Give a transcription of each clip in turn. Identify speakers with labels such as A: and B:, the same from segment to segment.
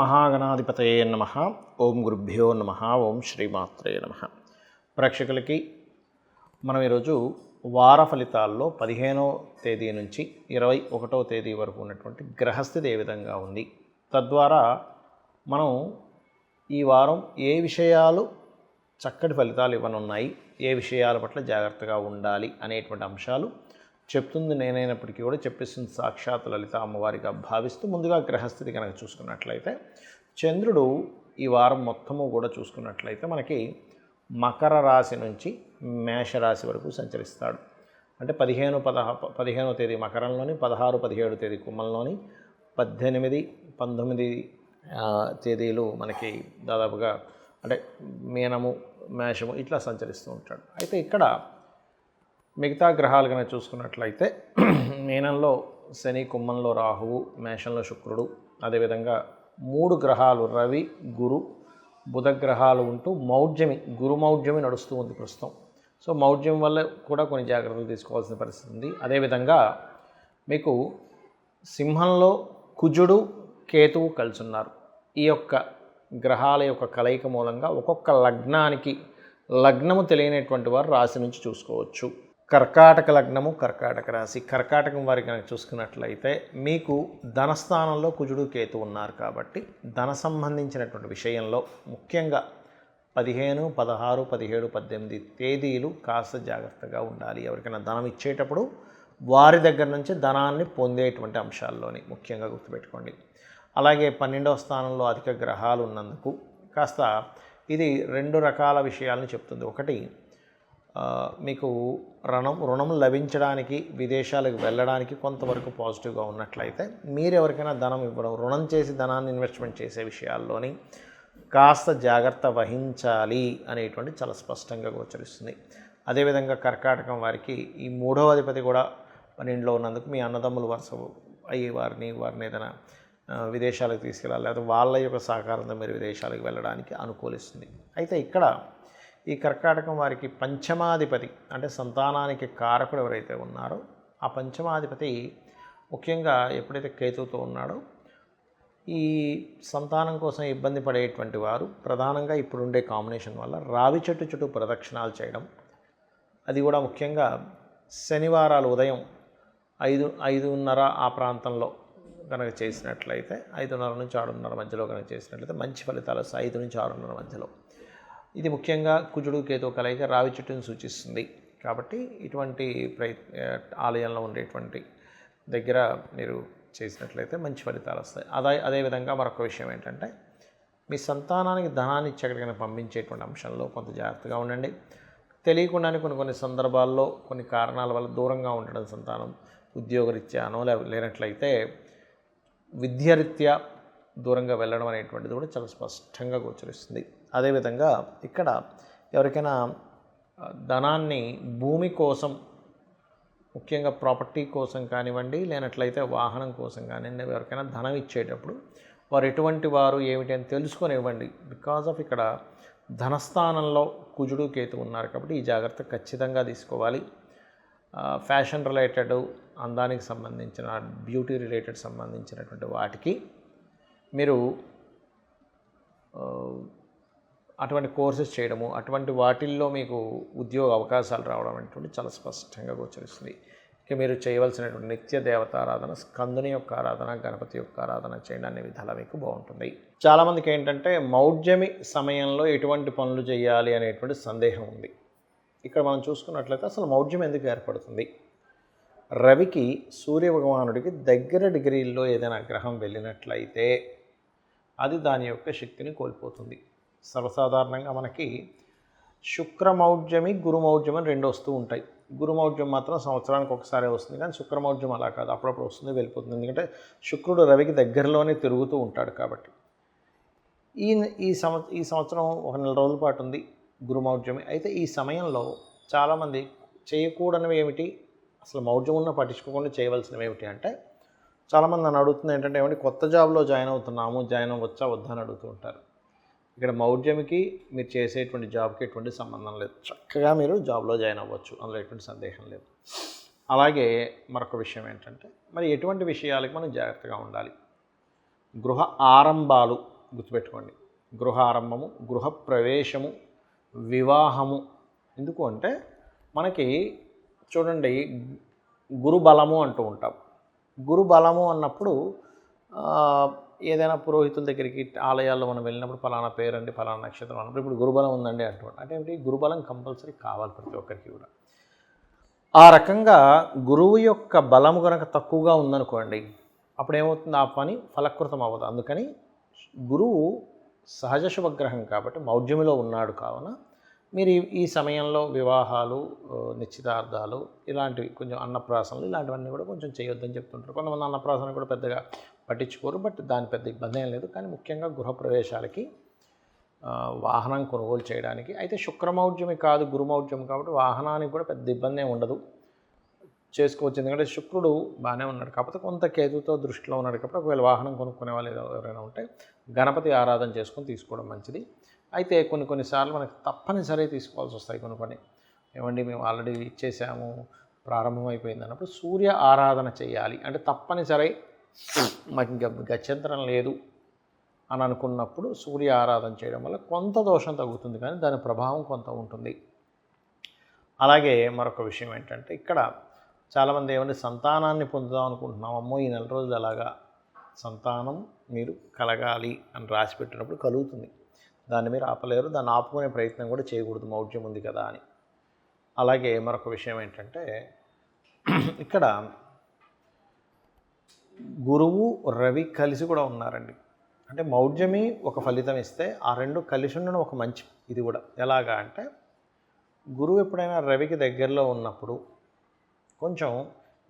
A: మహాగణాధిపతయే నమః. ఓం గురుభ్యో నమః. ఓం శ్రీమాత్రే నమః. ప్రేక్షకులకి మనం ఈరోజు వార ఫలితాల్లో 15వ తేదీ నుంచి 21వ తేదీ వరకు ఉన్నటువంటి గ్రహస్థితి ఏ విధంగా ఉంది, తద్వారా మనం ఈ వారం ఏ విషయాలు చక్కటి ఫలితాలు ఇవ్వనున్నాయి, ఏ విషయాల పట్ల జాగ్రత్తగా ఉండాలి అనేటువంటి అంశాలు చెప్తుంది నేనైనప్పటికీ కూడా చెప్పేస్తుంది సాక్షాత్ లలిత అమ్మవారిగా భావిస్తూ, ముందుగా గ్రహస్థితి కనుక చూసుకున్నట్లయితే చంద్రుడు ఈ వారం మొత్తము కూడా చూసుకున్నట్లయితే మనకి మకర రాశి నుంచి మేషరాశి వరకు సంచరిస్తాడు. అంటే 15వ తేదీ మకరంలోని, 16, 17 తేదీ కుంభంలోని, 18, 19 తేదీలు మనకి దాదాపుగా అంటే మీనము, మేషము ఇట్లా సంచరిస్తూ ఉంటాడు. అయితే ఇక్కడ మిగతా గ్రహాలు కనుక చూసుకున్నట్లయితే మీనంలో శని, కుంభంలో రాహువు, మేషంలో శుక్రుడు, అదేవిధంగా 3 గ్రహాలు రవి, గురు, బుధ గ్రహాలు ఉంటూ గురు మౌఢ్యమి నడుస్తూ ఉంది ప్రస్తుతం. సో మౌఢ్యం వల్ల కూడా కొన్ని జాగ్రత్తలు తీసుకోవాల్సిన పరిస్థితి ఉంది. అదేవిధంగా మీకు సింహంలో కుజుడు, కేతువు కలిసి ఉన్నారు. ఈ యొక్క గ్రహాల యొక్క కలయిక మూలంగా ఒక్కొక్క లగ్నము తెలియనటువంటి వారు రాశి నుంచి చూసుకోవచ్చు. కర్కాటక లగ్నము, కర్కాటక రాశి. కర్కాటకం వారికి కనుక చూసుకున్నట్లయితే మీకు ధనస్థానంలో కుజుడు, కేతు ఉన్నారు కాబట్టి ధన సంబంధించినటువంటి విషయంలో ముఖ్యంగా 15, 16, 17, 18 తేదీలు కాస్త జాగ్రత్తగా ఉండాలి. ఎవరికైనా ధనం ఇచ్చేటప్పుడు వారి దగ్గర నుంచి ధనాన్ని పొందేటువంటి అంశాల్లోని ముఖ్యంగా గుర్తుపెట్టుకోండి. అలాగే 12వ స్థానంలో అధిక గ్రహాలు ఉన్నందుకు కాస్త ఇది 2 రకాల విషయాలను చెప్తుంది. ఒకటి, మీకు రుణం లభించడానికి, విదేశాలకు వెళ్ళడానికి కొంతవరకు పాజిటివ్గా ఉన్నట్లయితే మీరు ఎవరికైనా ధనం ఇవ్వడం, రుణం చేసి ధనాన్ని ఇన్వెస్ట్మెంట్ చేసే విషయాల్లోని కాస్త జాగ్రత్త వహించాలి అనేటువంటి చాలా స్పష్టంగా గోచరిస్తుంది. అదేవిధంగా కర్కాటకం వారికి ఈ 3వ అధిపతి కూడా 12లో ఉన్నందుకు మీ అన్నదమ్ములు వరుస అయ్యి వారిని ఏదైనా విదేశాలకు తీసుకెళ్ళాలి, లేదా వాళ్ళ యొక్క సహకారంతో మీరు విదేశాలకు వెళ్ళడానికి అనుకూలిస్తుంది. అయితే ఇక్కడ ఈ కర్కాటకం వారికి పంచమాధిపతి అంటే సంతానానికి కారకుడు ఎవరైతే ఉన్నారో ఆ పంచమాధిపతి ముఖ్యంగా ఎప్పుడైతే కేతువుతో ఉన్నాడో ఈ సంతానం కోసం ఇబ్బంది పడేటువంటి వారు ప్రధానంగా ఇప్పుడుండే కాంబినేషన్ వల్ల రావి చెట్టు చుట్టూ ప్రదక్షిణాలు చేయడం, అది కూడా ముఖ్యంగా శనివారాలు ఉదయం 5:30 ఆ ప్రాంతంలో కనుక చేసినట్లయితే 5:30 నుంచి 6:30 మధ్యలో కనుక చేసినట్లయితే మంచి ఫలితాలు వస్తాయి. 5 నుంచి 6:30 మధ్యలో. ఇది ముఖ్యంగా కుజుడు, కేతు కలయిక రావి చెట్టును సూచిస్తుంది. కాబట్టి ఇటువంటి ఆలయంలో ఉండేటువంటి దగ్గర మీరు చేసినట్లయితే మంచి ఫలితాలు వస్తాయి. అదేవిధంగా మరొక విషయం ఏంటంటే మీ సంతానానికి ధనాన్ని ఇచ్చి ఎక్కడికైనా పంపించేటువంటి అంశంలో కొంత జాగ్రత్తగా ఉండండి. తెలియకుండానే కొన్ని సందర్భాల్లో కొన్ని కారణాల వల్ల దూరంగా ఉండడం సంతానం ఉద్యోగరీత్యానో లేనట్లయితే విద్యారీత్యా దూరంగా వెళ్ళడం అనేటువంటిది కూడా చాలా స్పష్టంగా గోచరిస్తుంది. అదేవిధంగా ఇక్కడ ఎవరికైనా ధనాన్ని భూమి కోసం, ముఖ్యంగా ప్రాపర్టీ కోసం కానివ్వండి, లేనట్లయితే వాహనం కోసం కానివ్వండి, ఎవరికైనా ధనం ఇచ్చేటప్పుడు వారు ఎటువంటి వారు ఏమిటి అని తెలుసుకొని ఇవ్వండి. బికాజ్ ఆఫ్ ఇక్కడ ధనస్థానంలో కుజుడు, కేతు ఉన్నారు కాబట్టి ఈ జాగ్రత్త ఖచ్చితంగా తీసుకోవాలి. ఫ్యాషన్ రిలేటెడ్, అందానికి సంబంధించిన, బ్యూటీ రిలేటెడ్ సంబంధించినటువంటి వాటికి మీరు అటువంటి కోర్సెస్ చేయడము, అటువంటి వాటిల్లో మీకు ఉద్యోగ అవకాశాలు రావడం అనేటువంటి చాలా స్పష్టంగా గోచరిస్తుంది. ఇక మీరు చేయవలసినటువంటి నిత్య దేవతారాధన, స్కందుని యొక్క ఆరాధన, గణపతి యొక్క ఆరాధన చేయండి. అనే విధాలు మీకు బాగుంటుంది. చాలామందికి ఏంటంటే మౌఢ్యమి సమయంలో ఎటువంటి పనులు చేయాలి అనేటువంటి సందేహం ఉంది. ఇక్కడ మనం చూసుకున్నట్లయితే అసలు మౌఢ్యం ఎందుకు ఏర్పడుతుంది? రవికి, సూర్య భగవానుడికి దగ్గర డిగ్రీల్లో ఏదైనా గ్రహం వెళ్ళినట్లయితే అది దాని యొక్క శక్తిని కోల్పోతుంది. సర్వసాధారణంగా మనకి శుక్రమౌఢ్యమి, గురుమౌఢ్యం అని 2 వస్తూ ఉంటాయి. గురుమౌఢ్యం మాత్రం సంవత్సరానికి ఒకసారి వస్తుంది, కానీ శుక్రమౌఢ్యం అలా కాదు, అప్పుడప్పుడు వస్తుంది, వెళ్ళిపోతుంది. ఎందుకంటే శుక్రుడు రవికి దగ్గరలోనే తిరుగుతూ ఉంటాడు కాబట్టి. ఈ సంవత్సరం 1 నెల రోజుల పాటు ఉంది గురుమౌఢ్యమి. అయితే ఈ సమయంలో చాలామంది చేయకూడనివి ఏమిటి, అసలు మౌఢ్యం ఉన్న పట్టించుకోకుండా చేయవలసినవి ఏమిటి అంటే, చాలామంది నన్ను అడుగుతుంది ఏంటంటే, ఏమంటే కొత్త జాబ్లో జాయిన్ అవుతున్నాము, జాయిన్ అవ్వచ్చా వద్దా అని అడుగుతూ ఉంటారు. ఇక్కడ మౌఢ్యంకి మీరు చేసేటువంటి జాబ్కి ఎటువంటి సంబంధం లేదు. చక్కగా మీరు జాబ్లో జాయిన్ అవ్వచ్చు, అందులో ఎటువంటి సందేహం లేదు. అలాగే మరొక విషయం ఏంటంటే, మరి ఎటువంటి విషయాలకి మనం జాగ్రత్తగా ఉండాలి? గృహ ఆరంభాలు గుర్తుపెట్టుకోండి. గృహారంభము, గృహప్రవేశము, వివాహము. ఎందుకు అంటే మనకి చూడండి గురుబలము అంటూ ఉంటాం. గురుబలము అన్నప్పుడు ఏదైనా పురోహితుల దగ్గరికి ఆలయాల్లో మనం వెళ్ళినప్పుడు ఫలానా పేరండి, ఫలానా నక్షత్రం అన్నప్పుడు ఇప్పుడు గురుబలం ఉందండి అంటున్నాడు. అంటే ఏంటి? గురుబలం కంపల్సరీ కావాలి ప్రతి ఒక్కరికి కూడా. ఆ రకంగా గురువు యొక్క బలము కనుక తక్కువగా ఉందనుకోండి, అప్పుడు ఏమవుతుంది? ఆ పని ఫలకృతం అవ్వదు. అందుకని గురువు సహజ శుభగ్రహం కాబట్టి మౌఢ్యమిలో ఉన్నాడు కావున మీరు ఈ సమయంలో వివాహాలు, నిశ్చితార్థాలు, ఇలాంటివి కొంచెం అన్నప్రాసనలు ఇలాంటివన్నీ కూడా కొంచెం చేయొద్దని చెప్తుంటారు. కొంతమంది అన్నప్రాసన కూడా పెద్దగా పట్టించుకోరు, బట్ దాని పెద్ద ఇబ్బంది ఏం లేదు. కానీ ముఖ్యంగా గృహప్రవేశాలకి, వాహనం కొనుగోలు చేయడానికి అయితే శుక్రమౌఢ్యమి కాదు, గురుమౌఢ్యం కాబట్టి వాహనానికి కూడా పెద్ద ఇబ్బంది ఏమి ఉండదు, చేసుకోవచ్చు. ఎందుకంటే శుక్రుడు బాగానే ఉన్నాడు, కాకపోతే కొంత కేతుతో దృష్టిలో ఉన్నాడు కాబట్టి ఒకవేళ వాహనం కొనుక్కునే వాళ్ళు ఎవరైనా ఉంటే గణపతి ఆరాధన చేసుకొని తీసుకోవడం మంచిది. అయితే కొన్నిసార్లు మనకు తప్పనిసరి తీసుకోవాల్సి వస్తాయి. కొన్ని ఏమండి మేము ఆల్రెడీ ఇచ్చేసాము, ప్రారంభం అయిపోయింది అన్నప్పుడు సూర్య ఆరాధన చేయాలి. అంటే తప్పనిసరి మాకు ఇంకా గత్యంతరం లేదు అని అనుకున్నప్పుడు సూర్య ఆరాధన చేయడం వల్ల కొంత దోషం తగ్గుతుంది, కానీ దాని ప్రభావం కొంత ఉంటుంది. అలాగే మరొక విషయం ఏంటంటే ఇక్కడ చాలామంది ఏమంటే సంతానాన్ని పొందుదాం అనుకుంటున్నాం, అమ్మో ఈ నెల రోజులు అలాగా సంతానం మీరు కలగాలి అని రాసి పెట్టినప్పుడు కలుగుతుంది. దాన్ని మీరు ఆపలేరు, దాన్ని ఆపుకునే ప్రయత్నం కూడా చేయకూడదు, మౌఢ్యం ఉంది కదా అని. అలాగే మరొక విషయం ఏంటంటే ఇక్కడ గురువు రవి కలిసి కూడా ఉన్నారండి. అంటే మౌఢ్యమి ఒక ఫలితం ఇస్తే ఆ రెండు కలిసి ఉండడం ఒక మంచి ఇది కూడా. ఎలాగా అంటే గురువు ఎప్పుడైనా రవికి దగ్గరలో ఉన్నప్పుడు కొంచెం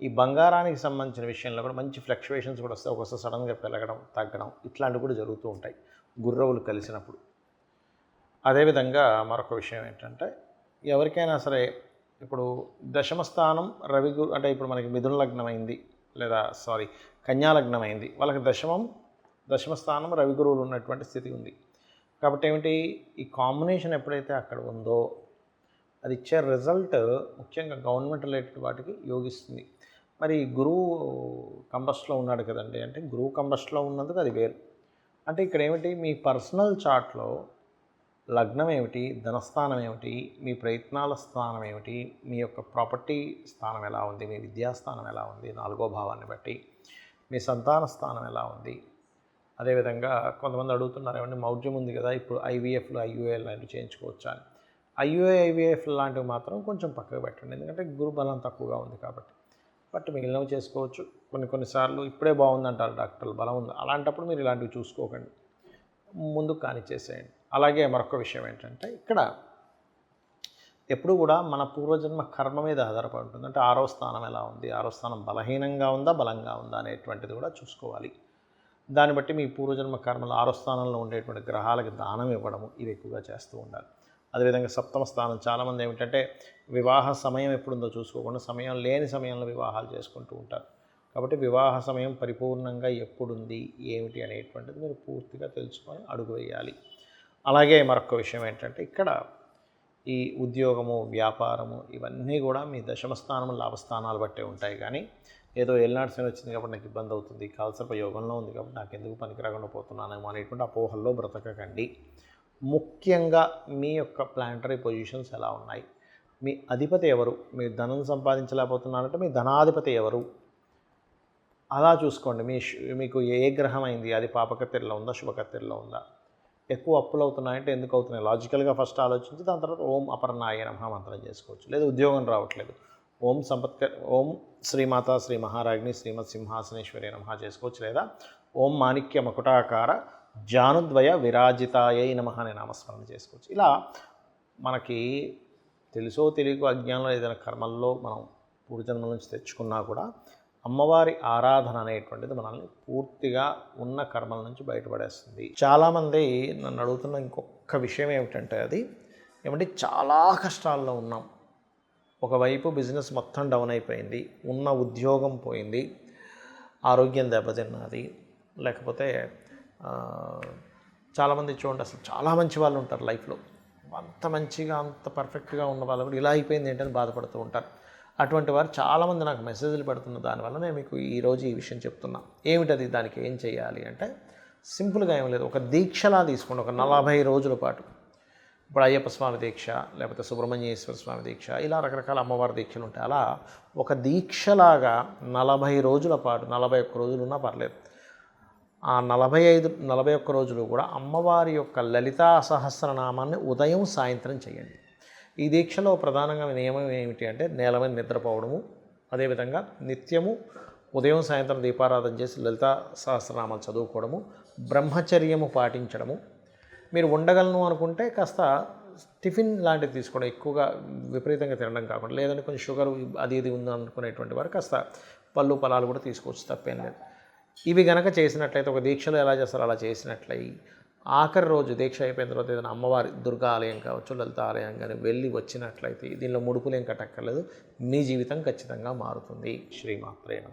A: ఈ బంగారానికి సంబంధించిన విషయంలో కూడా మంచి ఫ్లక్చువేషన్స్ కూడా వస్తాయి. ఒక్కొక్కసారి సడన్గా పెరగడం, తగ్గడం ఇట్లాంటివి కూడా జరుగుతూ ఉంటాయి గుర్రవులు కలిసినప్పుడు. అదేవిధంగా మరొక విషయం ఏంటంటే ఎవరికైనా సరే ఇప్పుడు దశమ స్థానం రవి గురు అంటే ఇప్పుడు మనకి మిథున లగ్నం అయింది, లేదా కన్యా లగ్నం అయింది, వాళ్ళకి దశమ స్థానం రవి గురువులు ఉన్నటువంటి స్థితి ఉంది. కాబట్టి ఏమిటి, ఈ కాంబినేషన్ ఎప్పుడైతే అక్కడ ఉందో అది ఇచ్చే రిజల్ట్ ముఖ్యంగా గవర్నమెంట్ రిలేటెడ్ వాటికి యోగిస్తుంది. మరి గురువు కంబస్ట్లో ఉన్నాడు కదండి, అంటే గురువు కంబస్ట్లో ఉన్నందుకు అది వేరు. అంటే ఇక్కడ ఏమిటి, మీ పర్సనల్ చార్ట్లో లగ్నం ఏమిటి, ధనస్థానం ఏమిటి, మీ ప్రయత్నాల స్థానం ఏమిటి, మీ యొక్క ప్రాపర్టీ స్థానం ఎలా ఉంది, మీ విద్యాస్థానం ఎలా ఉంది, 4వ భావాన్ని బట్టి మీ సంతాన స్థానం ఎలా ఉంది. అదేవిధంగా కొంతమంది అడుగుతున్నారు, ఏమంటే మౌఢ్యం ఉంది కదా, ఇప్పుడు ఐవీఎఫ్లు ఐయుఏ లాంటివి చేయించుకోవచ్చా అని. ఐవీఎఫ్ లాంటివి మాత్రం కొంచెం పక్కకు పెట్టండి, ఎందుకంటే గురు బలం తక్కువగా ఉంది కాబట్టి. బట్ మిగిలినవి చేసుకోవచ్చు. కొన్నిసార్లు ఇప్పుడే బాగుందంటారు డాక్టర్లు, బలం ఉంది, అలాంటప్పుడు మీరు ఇలాంటివి చూసుకోకండి, ముందుకు కానిచ్చేసేయండి. అలాగే మరొక విషయం ఏంటంటే ఇక్కడ ఎప్పుడు కూడా మన పూర్వజన్మ కర్మ మీద ఆధారపడి ఉంటుంది. అంటే 6వ స్థానం ఎలా ఉంది, 6వ స్థానం బలహీనంగా ఉందా బలంగా ఉందా అనేటువంటిది కూడా చూసుకోవాలి. దాన్ని బట్టి మీ పూర్వజన్మ కర్మలు 6వ స్థానంలో ఉండేటువంటి గ్రహాలకి దానం ఇవ్వడము ఇవి ఎక్కువగా చేస్తూ ఉండాలి. అదేవిధంగా 7వ స్థానం, చాలామంది ఏమిటంటే వివాహ సమయం ఎప్పుడుందో చూసుకోకుండా సమయం లేని సమయంలో వివాహాలు చేసుకుంటూ ఉంటారు. కాబట్టి వివాహ సమయం పరిపూర్ణంగా ఎప్పుడుంది ఏమిటి అనేటువంటిది మీరు పూర్తిగా తెలుసుకొని అడుగు వేయాలి. అలాగే మరొక విషయం ఏంటంటే ఇక్కడ ఈ ఉద్యోగము, వ్యాపారము ఇవన్నీ కూడా మీ దశమ స్థానం, లాభస్థానాలు బట్టే ఉంటాయి. కానీ ఏదో ఏలినాటి శని వచ్చింది కాబట్టి నాకు ఇబ్బంది అవుతుంది, కాలసర్ప యోగంలో ఉంది కాబట్టి నాకు ఎందుకు పనికిరాకుండా పోతున్నానేమో అనేటువంటి అపోహల్లో బ్రతకకండి. ముఖ్యంగా మీ యొక్క ప్లానటరీ పొజిషన్స్ ఎలా ఉన్నాయి, మీ అధిపతి ఎవరు, మీ ధనం సంపాదించలేకపోతున్నారంటే మీ ధనాధిపతి ఎవరు, అలా చూసుకోండి. మీకు ఏ గ్రహం అయింది, అది పాపకత్తెరలో ఉందా శుభకత్తెరలో ఉందా, ఎక్కువ అప్పులు అవుతున్నాయంటే ఎందుకు అవుతున్నాయి, లాజికల్గా ఫస్ట్ ఆలోచించి దాని తర్వాత ఓం అపర్ణాయ నమః మంత్రం చేసుకోవచ్చు. లేదా ఉద్యోగం రావట్లేదు, ఓం శ్రీమాత శ్రీ మహారాజ్ని శ్రీమత్ సింహాసనేశ్వరి నమః చేసుకోవచ్చు. లేదా ఓం మాణిక్య మకుటాకార జానుద్వయ విరాజితాయై నమః అనే నామస్మరణ చేసుకోవచ్చు. ఇలా మనకి తెలుసో తెలియకో అజ్ఞానంలో ఏదైనా కర్మల్లో మనం పూర్వజన్మల నుంచి తెచ్చుకున్నా కూడా అమ్మవారి ఆరాధన అనేటువంటిది మనల్ని పూర్తిగా ఉన్న కర్మల నుంచి బయటపడేస్తుంది. చాలామంది నన్ను అడుగుతున్న ఇంకొక విషయం ఏమిటంటే అది ఏమంటే చాలా కష్టాల్లో ఉన్నాం, ఒకవైపు బిజినెస్ మొత్తం డౌన్ అయిపోయింది, ఉన్న ఉద్యోగం పోయింది, ఆరోగ్యం దెబ్బతిన్నది, లేకపోతే చాలామంది చూడండి అసలు చాలా మంచి వాళ్ళు ఉంటారు లైఫ్లో, అంత మంచిగా అంత పర్ఫెక్ట్గా ఉన్న వాళ్ళు కూడా ఇలా అయిపోయింది ఏంటని బాధపడుతూ ఉంటారు. అటువంటి వారు చాలామంది నాకు మెసేజ్లు పెడుతున్న దానివల్ల నేను మీకు ఈరోజు ఈ విషయం చెప్తున్నా. ఏమిటది, దానికి ఏం చేయాలి అంటే సింపుల్గా ఏం లేదు, ఒక దీక్షలా తీసుకోండి. ఒక 40 రోజుల పాటు. ఇప్పుడు అయ్యప్ప స్వామి దీక్ష, లేకపోతే సుబ్రహ్మణ్యేశ్వర స్వామి దీక్ష, ఇలా రకరకాల అమ్మవారి దీక్షలు ఉంటాయి. అలా ఒక దీక్షలాగా 40 రోజుల పాటు, 41 రోజులు ఉన్నా పర్లేదు, ఆ 41 రోజులు కూడా అమ్మవారి యొక్క లలితా సహస్రనామాన్ని ఉదయం సాయంత్రం చేయండి. ఈ దీక్షలో ప్రధానంగా నియమం ఏమిటి అంటే నేల మీద నిద్రపోవడము, అదేవిధంగా నిత్యము ఉదయం సాయంత్రం దీపారాధన చేసి లలితా సహస్రనామాలు చదువుకోవడము, బ్రహ్మచర్యము పాటించడము. మీరు ఉండగలను అనుకుంటే కాస్త టిఫిన్ లాంటివి తీసుకోవడం, ఎక్కువగా విపరీతంగా తినడం కాకుండా. లేదంటే కొంచెం షుగర్ అది ఇది ఉంది అనుకునేటువంటి వారు కాస్త పళ్ళు ఫలాలు కూడా తీసుకోవచ్చు, తప్పేం లేదు. ఇవి గనక చేసినట్లయితే, ఒక దీక్షలో ఎలా చేస్తారో అలా చేసినట్లయి ఆఖరి రోజు దీక్ష అయిపోయిన తర్వాత ఏదైనా అమ్మవారి దుర్గా ఆలయం కావచ్చు, లలిత ఆలయం కానీ వెళ్ళి వచ్చినట్లయితే, దీనిలో ముడుపులేం కట్టక్కర్లేదు, మీ జీవితం ఖచ్చితంగా మారుతుంది. శ్రీమాత్రే నమః.